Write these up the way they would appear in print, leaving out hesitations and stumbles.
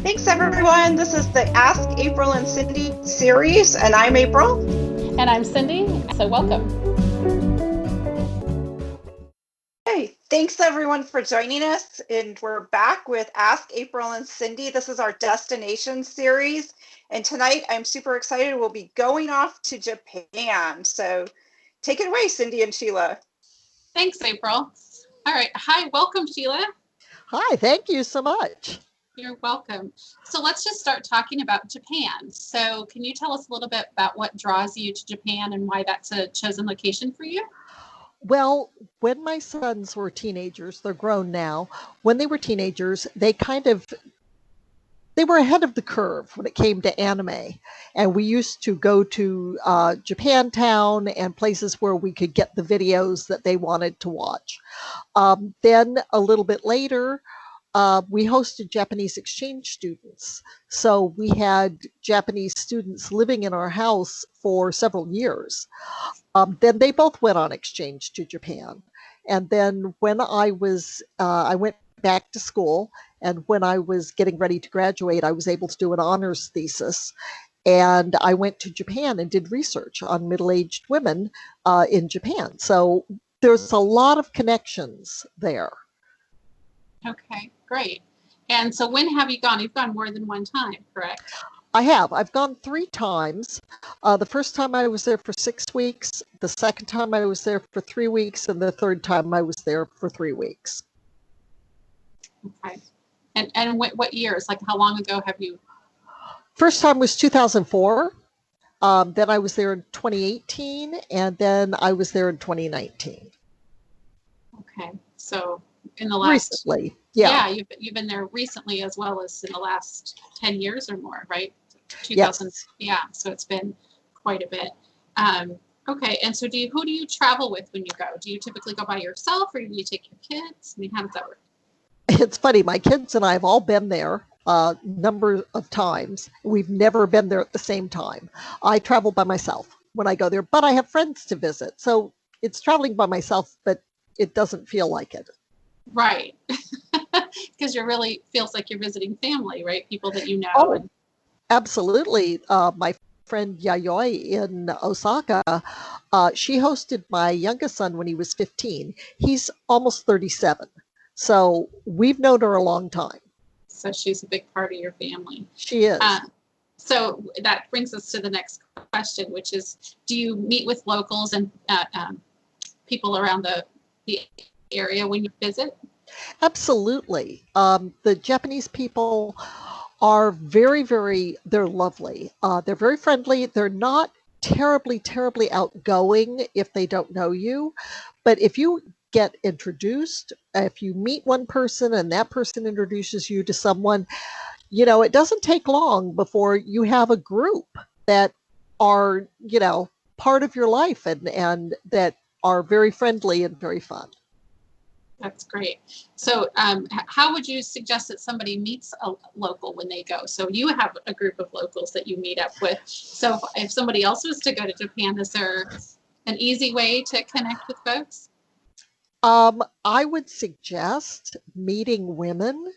Thanks, everyone. This is the Ask April and Cindy series, and I'm April. And I'm Cindy, so welcome. Hey, thanks everyone for joining us, and we're back with Ask April and Cindy. This is our destination series, and tonight I'm super excited. We'll be going off to Japan. So take it away, Cindy and Sheila. Thanks, April. All right. Hi, welcome, Sheila. Hi, thank you so much. You're welcome. So let's just start talking about Japan. So can you tell us a little bit about what draws you to Japan and why that's a chosen location for you? Well, when my sons were teenagers, they're grown now. When they were teenagers, they were ahead of the curve when it came to anime. And we used to go to Japantown and places where we could get the videos that they wanted to watch. Then a little bit later, we hosted Japanese exchange students. So we had Japanese students living in our house for several years. Then they both went on exchange to Japan. And then when I went back to school, and when I was getting ready to graduate, I was able to do an honors thesis. And I went to Japan and did research on middle-aged women in Japan. So there's a lot of connections there. Okay, great. And so when have you gone? You've gone more than one time, correct? I have. I've gone 3 times. The first time I was there for 6 weeks. The second time I was there for 3 weeks. And the third time I was there for 3 weeks. Okay. And what years? Like how long ago have you? First time was 2004. Then I was there in 2018. And then I was there in 2019. Okay. So in the last recently, yeah, you've been there recently as well as in the last 10 years or more, right? 2000, yes. Yeah. So it's been quite a bit. Okay. And so who do you travel with when you go? Do you typically go by yourself, or do you take your kids? I mean, how does that work? It's funny. My kids and I have all been there a number of times. We've never been there at the same time. I travel by myself when I go there, but I have friends to visit. So it's traveling by myself, but it doesn't feel like it. Right. Because you really feels like you're visiting family, right? People that you know. Oh, absolutely. My friend Yayoi in Osaka, she hosted my youngest son when he was 15. He's almost 37. So we've known her a long time. So she's a big part of your family. She is. So that brings us to the next question, which is, do you meet with locals and people around the area when you visit? Absolutely. The Japanese people are they're lovely. They're very friendly. They're not terribly outgoing if they don't know you. But if you get introduced, if you meet one person and that person introduces you to someone, it doesn't take long before you have a group that are, part of your life and that are very friendly and very fun. That's great. So how would you suggest that somebody meets a local when they go? So you have a group of locals that you meet up with. So if somebody else was to go to Japan, is there an easy way to connect with folks? I would suggest meeting women.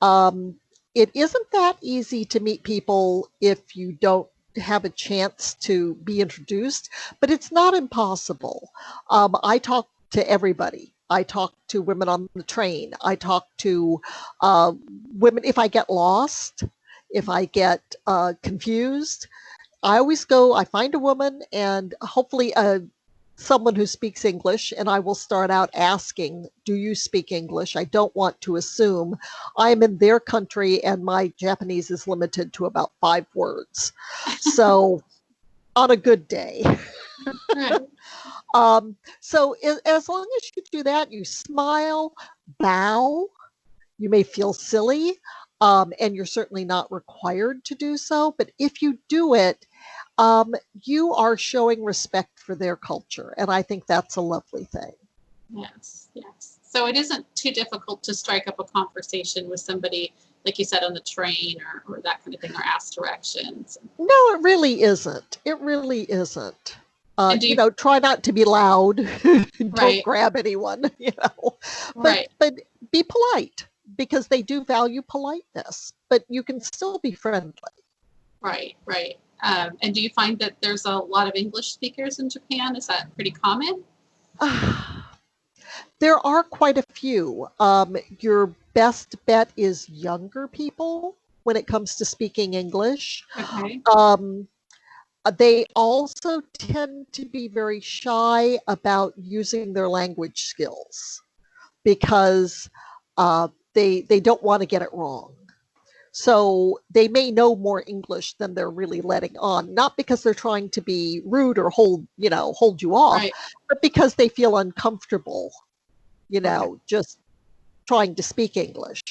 It isn't that easy to meet people if you don't have a chance to be introduced, but it's not impossible. I talk to everybody. I talk to women on the train. I talk to women if I get lost, if I get confused. I find a woman and hopefully someone who speaks English, and I will start out asking, do you speak English? I don't want to assume I'm in their country and my Japanese is limited to about 5 words. So on a good day. Right. So as long as you do that, you smile, bow, you may feel silly, and you're certainly not required to do so. But if you do it, you are showing respect for their culture. And I think that's a lovely thing. Yes, yes. So it isn't too difficult to strike up a conversation with somebody, like you said, on the train or that kind of thing, or ask directions. No, it really isn't. It really isn't. Try not to be loud. Don't Right. grab anyone, Right. But be polite. because they do value politeness, but you can still be friendly. Right, right. And do you find that there's a lot of English speakers in Japan? Is that pretty common? There are quite a few. Your best bet is younger people when it comes to speaking English. Okay. They also tend to be very shy about using their language skills because they don't want to get it wrong. So they may know more English than they're really letting on, not because they're trying to be rude or hold you off, Right. but because they feel uncomfortable, Okay. just trying to speak English.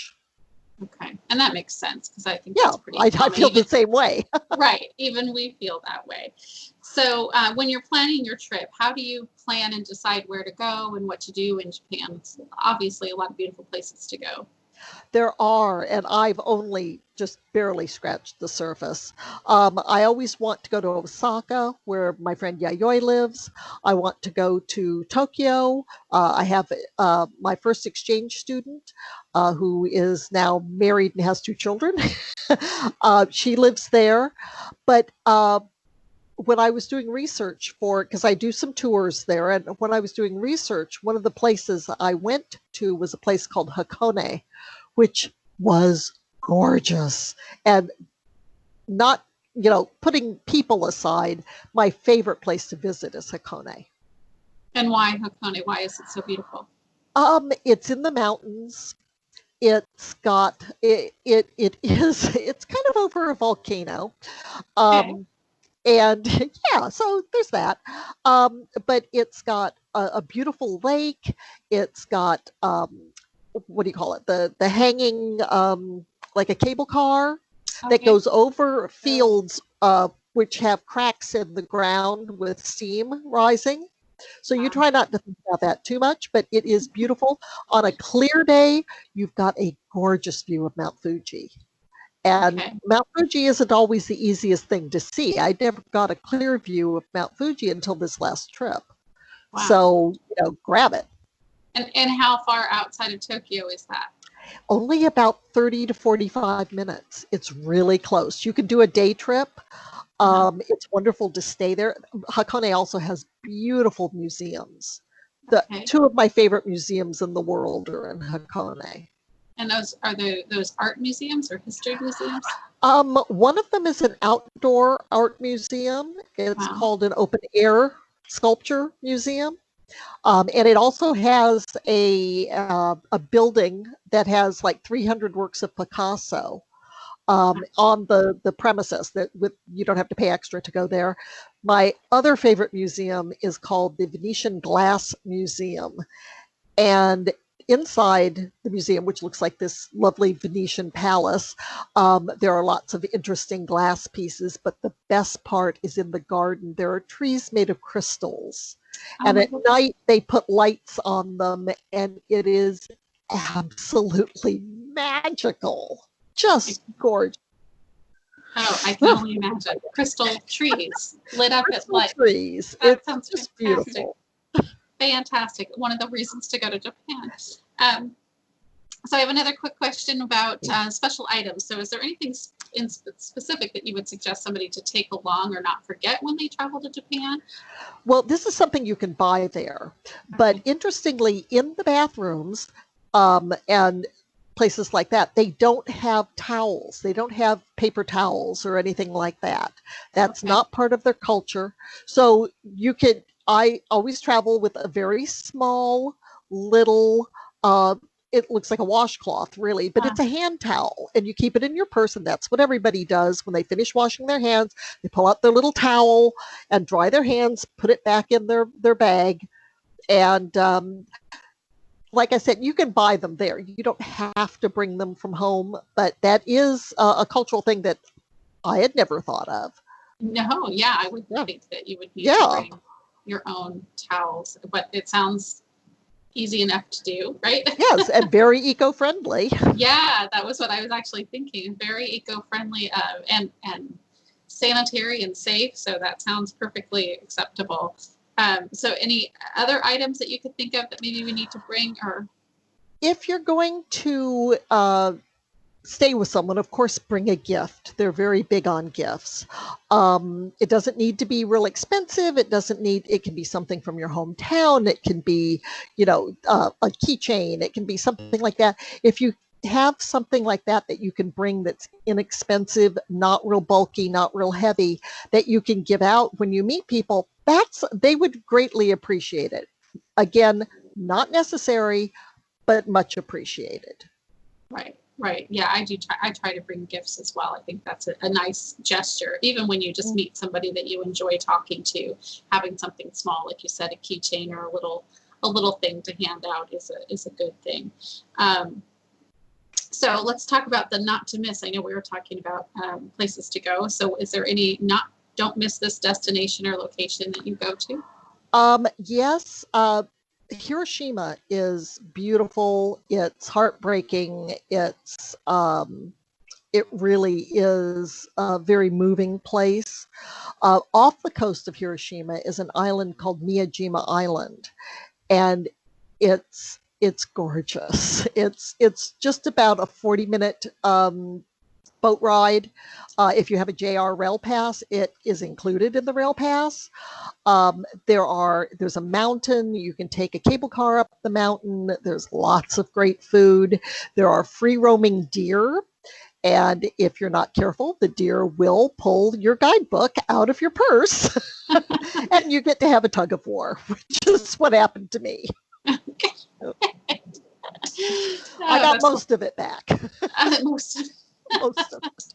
Okay. And that makes sense because I think Yeah, that's pretty I common. feel the same way. Right. Even we feel that way. So when you're planning your trip, how do you plan and decide where to go and what to do in Japan? It's obviously a lot of beautiful places to go. There are, and I've only just barely scratched the surface. I always want to go to Osaka, where my friend Yayoi lives. I want to go to Tokyo. I have my first exchange student who is now married and has 2 children. She lives there. But when I was doing research because I do some tours there, and when I was doing research, one of the places I went to was a place called Hakone, which was gorgeous. And not, putting people aside, my favorite place to visit is Hakone. And why Hakone? Why is it so beautiful? It's in the mountains. It's got it's kind of over a volcano. Okay. And yeah, so there's that. But it's got a beautiful lake. It's got what do you call it? The hanging like a cable car that Okay. goes over fields which have cracks in the ground with steam rising. So you try not to think about that too much, but it is beautiful. On a clear day, you've got a gorgeous view of Mount Fuji. And Okay. Mount Fuji isn't always the easiest thing to see. I never got a clear view of Mount Fuji until this last trip. Wow. So, grab it. And how far outside of Tokyo is that? Only about 30 to 45 minutes. It's really close. You can do a day trip. It's wonderful to stay there. Hakone also has beautiful museums. The Okay. 2 of my favorite museums in the world are in Hakone. And those art museums or history museums? One of them is an outdoor art museum. It's Wow. called an open air sculpture museum. And it also has a building that has like 300 works of Picasso on the premises. You don't have to pay extra to go there. My other favorite museum is called the Venetian Glass Museum, and inside the museum, which looks like this lovely Venetian palace, there are lots of interesting glass pieces, but the best part is in the garden. There are trees made of crystals. Oh And my at God. night, they put lights on them, and it is absolutely magical. Just gorgeous. Oh, I can only imagine. Crystal trees lit up at Crystal light. trees. That It's sounds just fantastic. beautiful. Fantastic. One of the reasons to go to Japan. So I have another quick question about special items. So is there anything in specific that you would suggest somebody to take along or not forget when they travel to Japan? Well, this is something you can buy there. But Okay. interestingly, in the bathrooms and places like that, they don't have towels. They don't have paper towels or anything like that. That's Okay. not part of their culture. So I always travel with a very small, little, it looks like a washcloth, really, but Uh, it's a hand towel, and you keep it in your purse, and that's what everybody does when they finish washing their hands. They pull out their little towel and dry their hands, put it back in their bag, and like I said, you can buy them there. You don't have to bring them from home, but that is a cultural thing that I had never thought of. no, yeah, I would Yeah, think that you would need to yeah, bring your own towels, but it sounds easy enough to do, right? yes, and very eco-friendly. Yeah, that was what I was actually thinking. Very eco-friendly and sanitary and safe. So that sounds perfectly acceptable. So any other items that you could think of that maybe we need to bring or? If you're going to stay with someone, of course, bring a gift. They're very big on gifts. It doesn't need to be real expensive. It can be something from your hometown. It can be, a keychain. It can be something like that. If you have something like that that you can bring that's inexpensive, not real bulky, not real heavy, that you can give out when you meet people, they would greatly appreciate it. Again, not necessary, but much appreciated. Right, right. Yeah, I do try. I try to bring gifts as well. I think that's a nice gesture. Even when you just meet somebody that you enjoy talking to, having something small, like you said, a keychain or a little thing to hand out is a good thing. So let's talk about the not to miss. I know we were talking about places to go. So is there any don't miss this destination or location that you go to? Yes. Hiroshima is beautiful. It's heartbreaking. It really is a very moving place. Off the coast of Hiroshima is an island called Miyajima Island, and it's gorgeous. It's just about a 40-minute boat ride. If you have a JR Rail Pass, it is included in the Rail Pass. There's a mountain. You can take a cable car up the mountain. There's lots of great food. There are free roaming deer. And if you're not careful, the deer will pull your guidebook out of your purse and you get to have a tug of war, which is what happened to me. I got most of it back. Most of Most of it.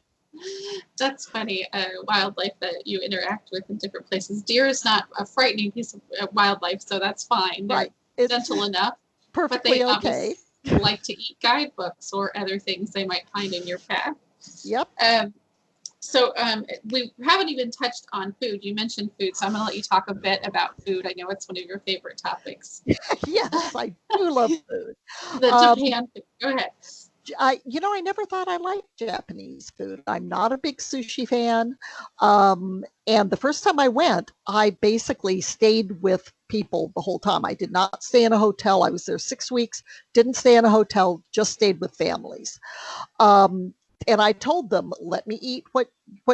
That's funny. Wildlife that you interact with in different places. Deer is not a frightening piece of wildlife, so that's fine. They're Right. It's gentle enough. perfectly But they okay. obviously like to eat guidebooks or other things they might find in your path. Yep. So we haven't even touched on food. You mentioned food, so I'm going to let you talk a bit about food. I know it's one of your favorite topics. Yes, I do love food. The Japan food. Go ahead. I never thought I liked Japanese food. I'm not a big sushi fan. And the first time I went, I basically stayed with people the whole time. I did not stay in a hotel. I was there 6 weeks, didn't stay in a hotel, just stayed with families. And I told them, let me eat what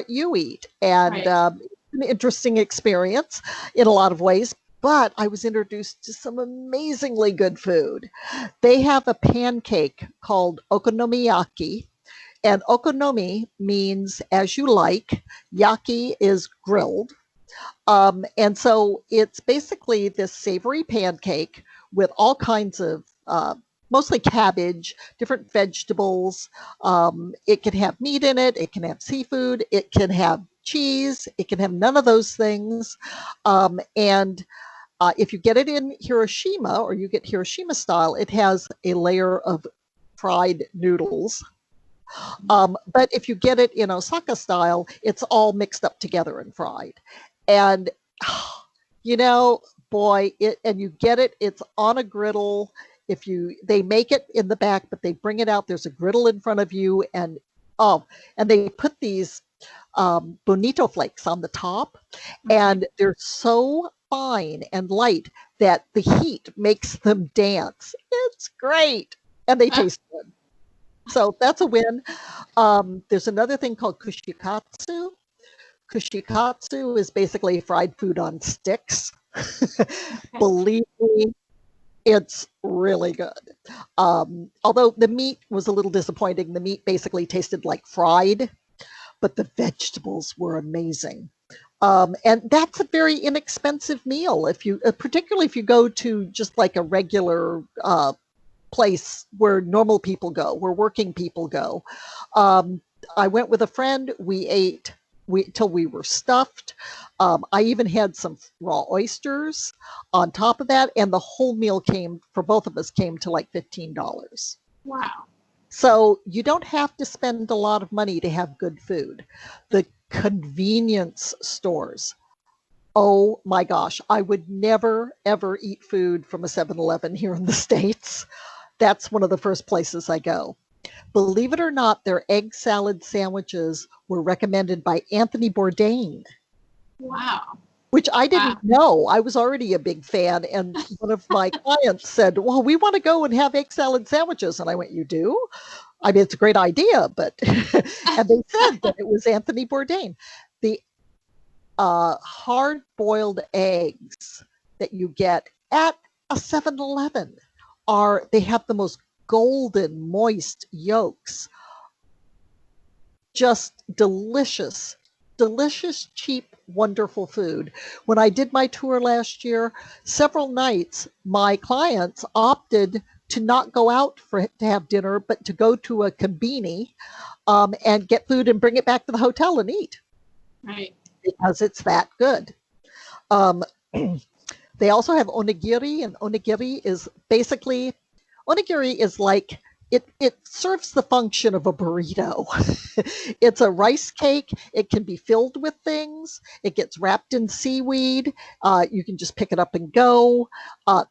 you eat. And Right. an interesting experience in a lot of ways. But I was introduced to some amazingly good food. They have a pancake called okonomiyaki, and okonomi means as you like. Yaki is grilled. And so it's basically this savory pancake with all kinds of mostly cabbage, different vegetables. It can have meat in it, it can have seafood, it can have cheese, it can have none of those things. And if you get it in Hiroshima or you get Hiroshima style, it has a layer of fried noodles. But if you get it in Osaka style, it's all mixed up together and fried. And, you know, and you get it, it's on a griddle. They make it in the back, but they bring it out. There's a griddle in front of you, and they put these bonito flakes on the top, and they're so fine and light that the heat makes them dance. It's great, and they taste good. So that's a win. There's another thing called kushikatsu. Kushikatsu is basically fried food on sticks. Believe me, it's really good. Although the meat was a little disappointing. The meat basically tasted like fried, but the vegetables were amazing. And that's a very inexpensive meal particularly if you go to just like a regular place where normal people go, where working people go. I went with a friend. We ate till we were stuffed. I even had some raw oysters on top of that, and the whole meal for both of us came to like $15. Wow. So you don't have to spend a lot of money to have good food. The convenience stores. Oh my gosh, I would never, ever eat food from a 7-Eleven here in the States. That's one of the first places I go. Believe it or not, their egg salad sandwiches were recommended by Anthony Bourdain. Wow. which I Wow. didn't know. I was already a big fan. And one of my clients said, well, we want to go and have egg salad sandwiches. And I went, you do? I mean, it's a great idea, but, and they said that it was Anthony Bourdain. The hard boiled eggs that you get at a 7-Eleven they have the most golden, moist yolks. Just delicious, delicious, cheap, wonderful food. When I did my tour last year, several nights, my clients opted to not go out to have dinner, but to go to a conveni and get food and bring it back to the hotel and eat. Right. Because it's that good. They also have onigiri, and onigiri is like it serves the function of a burrito. It's a rice cake. It can be filled with things. It gets wrapped in seaweed. You can just pick it up and go.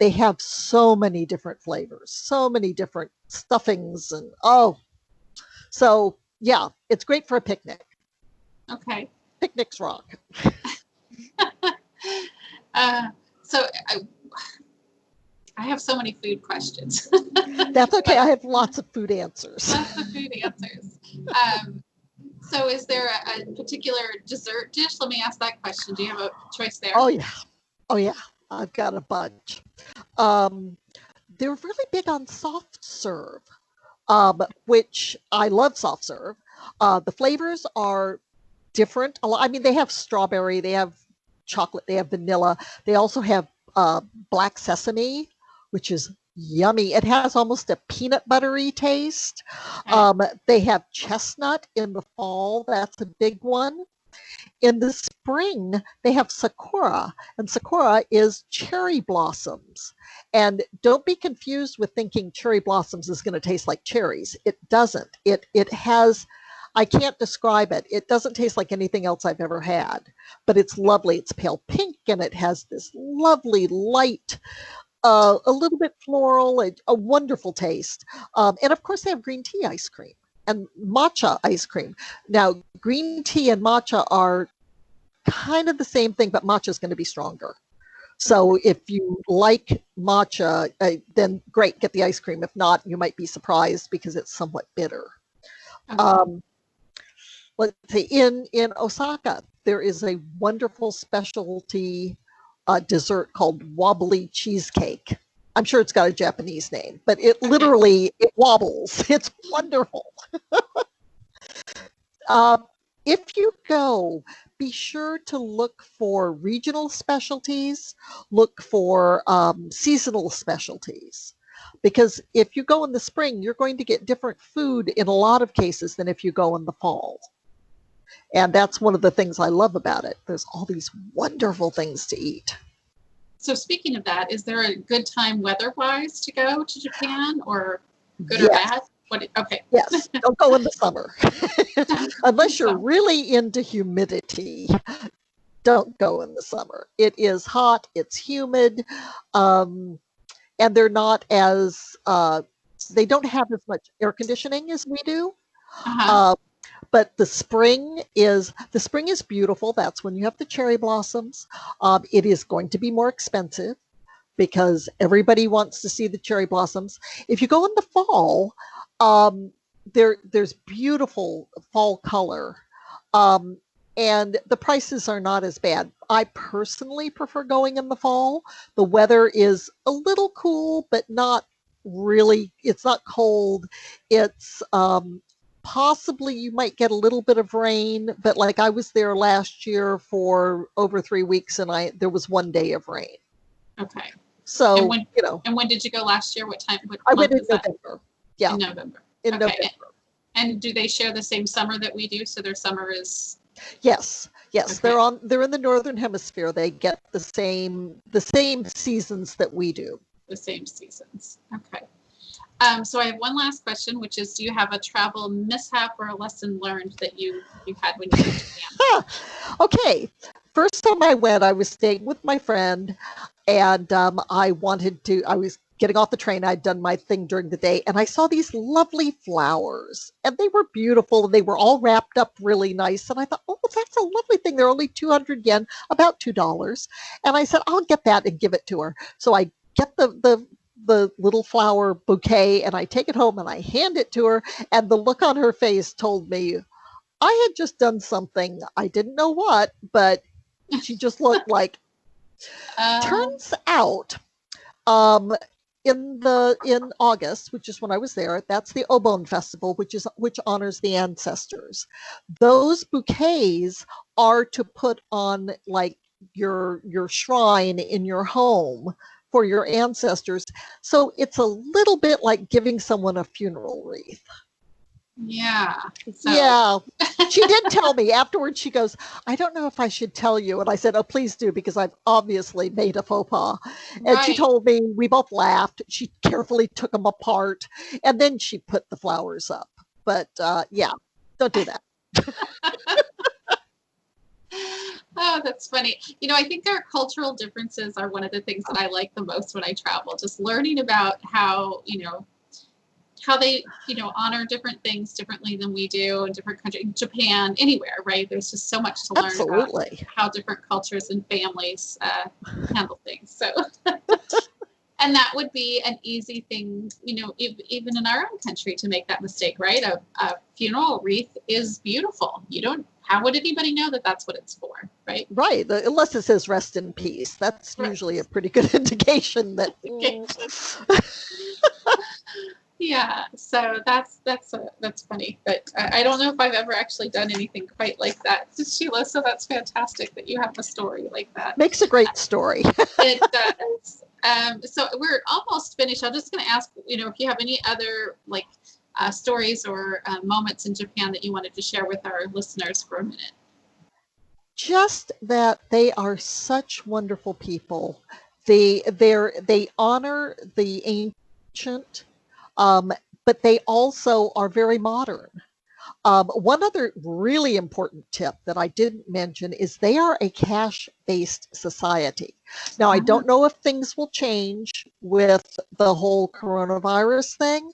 They have so many different flavors, so many different stuffings, and so yeah, it's great for a picnic. Okay. Picnics rock. So I have so many food questions. That's okay. I have lots of food answers. Lots of food answers. So is there a particular dessert dish? Let me ask that question. Do you have a choice there? Oh yeah. I've got a bunch. They're really big on soft serve, which I love soft serve. The flavors are different. I mean, they have strawberry, they have chocolate, they have vanilla. They also have black sesame, which is yummy. It has almost a peanut buttery taste. Okay. They have chestnut in the fall. That's a big one. In the spring, they have sakura, and sakura is cherry blossoms. And don't be confused with thinking cherry blossoms is going to taste like cherries. It doesn't. It has, I can't describe it. It doesn't taste like anything else I've ever had, but it's lovely. It's pale pink and it has this lovely light, a little bit floral, a wonderful taste. And of course, they have green tea ice cream and matcha ice cream. Now, green tea and matcha are kind of the same thing, but matcha is going to be stronger. So if you like matcha, then great, get the ice cream. If not, you might be surprised because it's somewhat bitter. Okay. Let's see, in Osaka, there is a wonderful specialty dessert called wobbly cheesecake. I'm sure it's got a Japanese name, but it literally it wobbles. It's wonderful. If you go, be sure to look for regional specialties, look for seasonal specialties. Because if you go in the spring, you're going to get different food in a lot of cases than if you go in the fall. And that's one of the things I love about it. There's all these wonderful things to eat. So speaking of that, is there a good time weather-wise to go to Japan, or good or bad? Okay. Yes, don't go in the summer. Unless you're really into humidity, don't go in the summer. It is hot, it's humid, and they're not as, they don't have as much air conditioning as we do. But the spring is beautiful. That's when you have the cherry blossoms. It is going to be more expensive because everybody wants to see the cherry blossoms. If you go in the fall, there's beautiful fall color, and the prices are not as bad. I personally prefer going in the fall. The weather is a little cool, but not really. It's not cold. It's possibly you might get a little bit of rain, but like I was there last year for over 3 weeks and there was 1 day of rain. Okay. So, And when did you go last year? What time? I went in November. Yeah. In November. In November. And do they share the same summer that we do? So their summer is. Yes. Okay. They're in the northern hemisphere. They get the same seasons that we do. The same seasons. Okay. So I have one last question, which is, do you have a travel mishap or a lesson learned that you had when you went to Japan? Okay. First time I went, I was staying with my friend, and I was getting off the train. I'd done my thing during the day, and I saw these lovely flowers, and they were beautiful, and they were all wrapped up really nice. And I thought, oh, that's a lovely thing. They're only 200 yen, about $2. And I said, I'll get that and give it to her. So I get the little flower bouquet, and I take it home and I hand it to her. And the look on her face told me I had just done something. I didn't know what, but she just looked like. Turns out, um, in August, which is when I was there, that's the Obon Festival, which honors the ancestors. Those bouquets are to put on like your shrine in your home for your ancestors. So it's a little bit like giving someone a funeral wreath. Yeah. So. Yeah. She did tell me afterwards. She goes, I don't know if I should tell you. And I said, oh, please do, because I've obviously made a faux pas. And Right. she told me, we both laughed. She carefully took them apart, and then she put the flowers up. But yeah, don't do that. Oh, that's funny. You know, I think our cultural differences are one of the things that I like the most when I travel, just learning about how, how they, honor different things differently than we do in different countries, Japan, anywhere, right? There's just so much to learn Absolutely. about how different cultures and families handle things. So, and that would be an easy thing, even in our own country to make that mistake, right? A funeral wreath is beautiful. How would anybody know that that's what it's for, right? Right. Unless it says rest in peace. That's Right. usually a pretty good indication that. Yeah, so that's funny, but I don't know if I've ever actually done anything quite like that, Sheila. So that's fantastic that you have a story like that. Makes a great story. It does. So we're almost finished. I'm just going to ask, if you have any other stories or moments in Japan that you wanted to share with our listeners for a minute. Just that they are such wonderful people. They honor the ancient, but they also are very modern. One other really important tip that I didn't mention is they are a cash-based society. Now, I don't know if things will change with the whole coronavirus thing,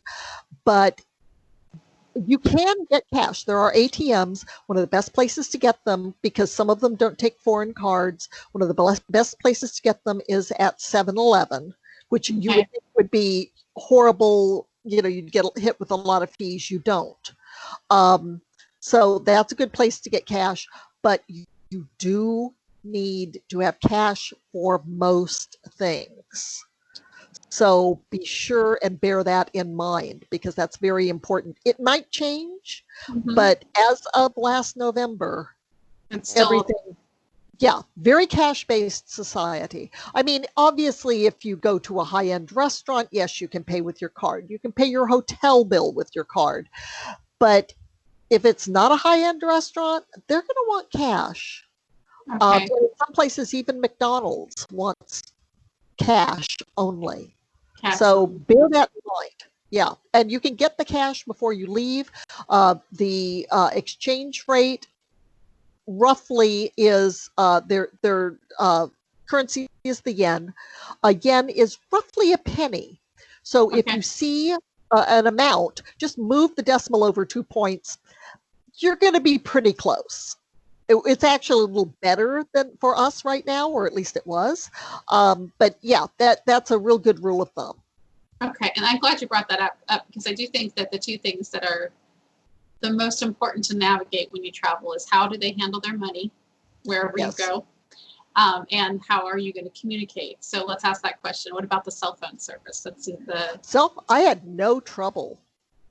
but you can get cash. There are ATMs. One of the best places to get them, because some of them don't take foreign cards, one of the best places to get them is at 7-Eleven, which you would think would be horrible. You'd get hit with a lot of fees. You don't. So that's a good place to get cash, but you do need to have cash for most things. So be sure and bear that in mind, because that's very important. It might change, but as of last November, everything, very cash-based society. I mean, obviously, if you go to a high-end restaurant, yes, you can pay with your card. You can pay your hotel bill with your card. But if it's not a high-end restaurant, they're going to want cash. Okay. In some places, even McDonald's wants cash only. So bear that in mind. Yeah, and you can get the cash before you leave. The exchange rate roughly is their currency is the yen. A yen is roughly a penny. So if you see an amount, just move the decimal over 2 points. You're going to be pretty close. It's actually a little better than for us right now, or at least it was. But yeah, that's a real good rule of thumb. Okay, and I'm glad you brought that up because I do think that the two things that are the most important to navigate when you travel is how do they handle their money wherever you go, and how are you going to communicate? So let's ask that question. What about the cell phone service? I had no trouble.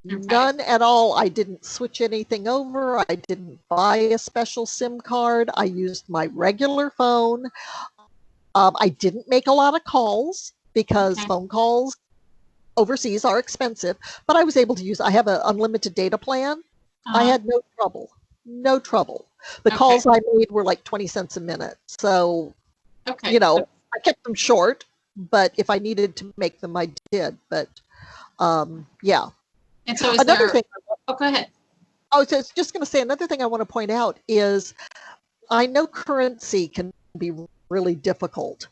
None at all. I didn't switch anything over. I didn't buy a special SIM card. I used my regular phone. I didn't make a lot of calls because phone calls overseas are expensive, but I was able to I have an unlimited data plan. I had no trouble. No trouble. The calls I made were like 20 cents a minute. So, I kept them short, but if I needed to make them, I did. But yeah. And so another thing. Oh, go ahead. I was just going to say, another thing I want to point out is I know currency can be really difficult.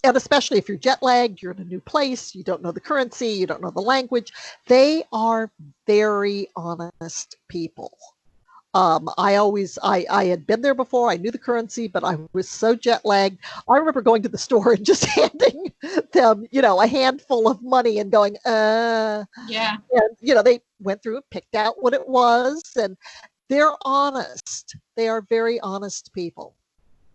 and especially if you're jet lagged, you're in a new place, you don't know the currency, you don't know the language. They are very honest people. I had been there before. I knew the currency, but I was so jet lagged. I remember going to the store and just handing them, a handful of money and going, Yeah, and, they went through and picked out what it was. And they're honest. They are very honest people.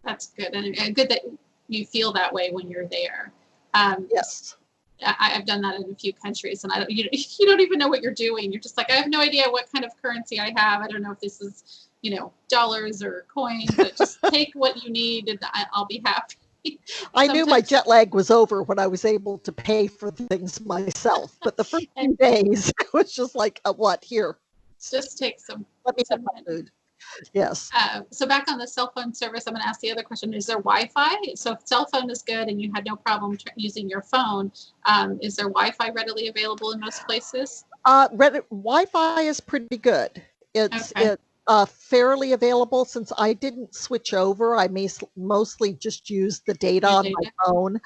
that's good. And good that you feel that way when you're there. Um, Yes. I've done that in a few countries, and you don't even know what you're doing. You're just like, I have no idea what kind of currency I have. I don't know if this is, dollars or coins. But just take what you need, and I'll be happy. I knew my Sometimes, jet lag was over when I was able to pay for things myself. But the first and few days, it was just like, what? Here, just take some let me have my money. food. Yes. So back on the cell phone service, I'm going to ask the other question. Is there Wi-Fi? So if cell phone is good and you had no problem using your phone, is there Wi-Fi readily available in most places? Wi-Fi is pretty good. It's Okay. fairly available. Since I didn't switch over, I mostly just used the data Your on my data? phone.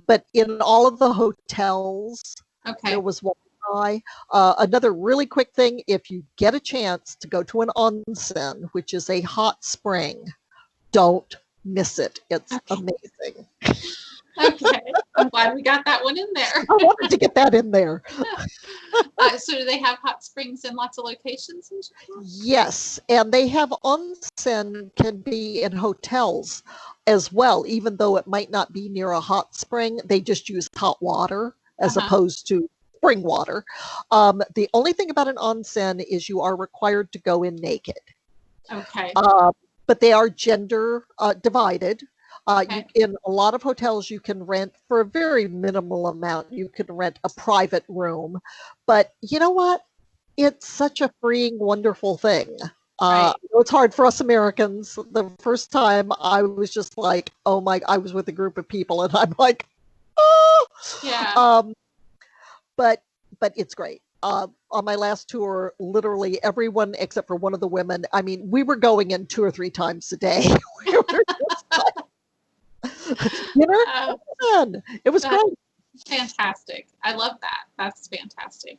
But in all of the hotels, there Okay. was Wi-Fi. Another really quick thing, if you get a chance to go to an onsen, which is a hot spring, don't miss it. It's Okay. amazing. Okay. I'm glad we got that one in there. I wanted to get that in there. So do they have hot springs in lots of locations in Japan? Yes, and they have onsen can be in hotels as well, even though it might not be near a hot spring. They just use hot water as Uh-huh. opposed to spring water. The only thing about an onsen is you are required to go in naked. Okay. Uh, but they are gender divided. Okay. In a lot of hotels, you can rent for a very minimal amount. You can rent a private room. But you know what? It's such a freeing, wonderful thing. Right. It's hard for us Americans. The first time I was just like, oh my, I was with a group of people and I'm like, oh, Yeah. um, but it's great. On my last tour, literally everyone except for one of the women, I mean, we were going in 2 or 3 times a day. We were just like, dinner, Uh, it was that great. Fantastic. I love that. That's fantastic.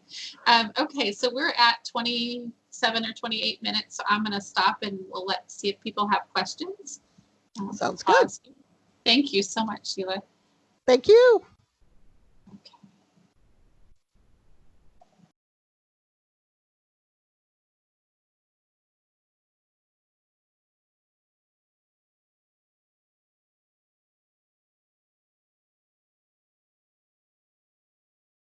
Okay, so we're at 27 or 28 minutes. So I'm going to stop and we'll see if people have questions. Sounds good. Pause. Thank you so much, Sheila. Thank you.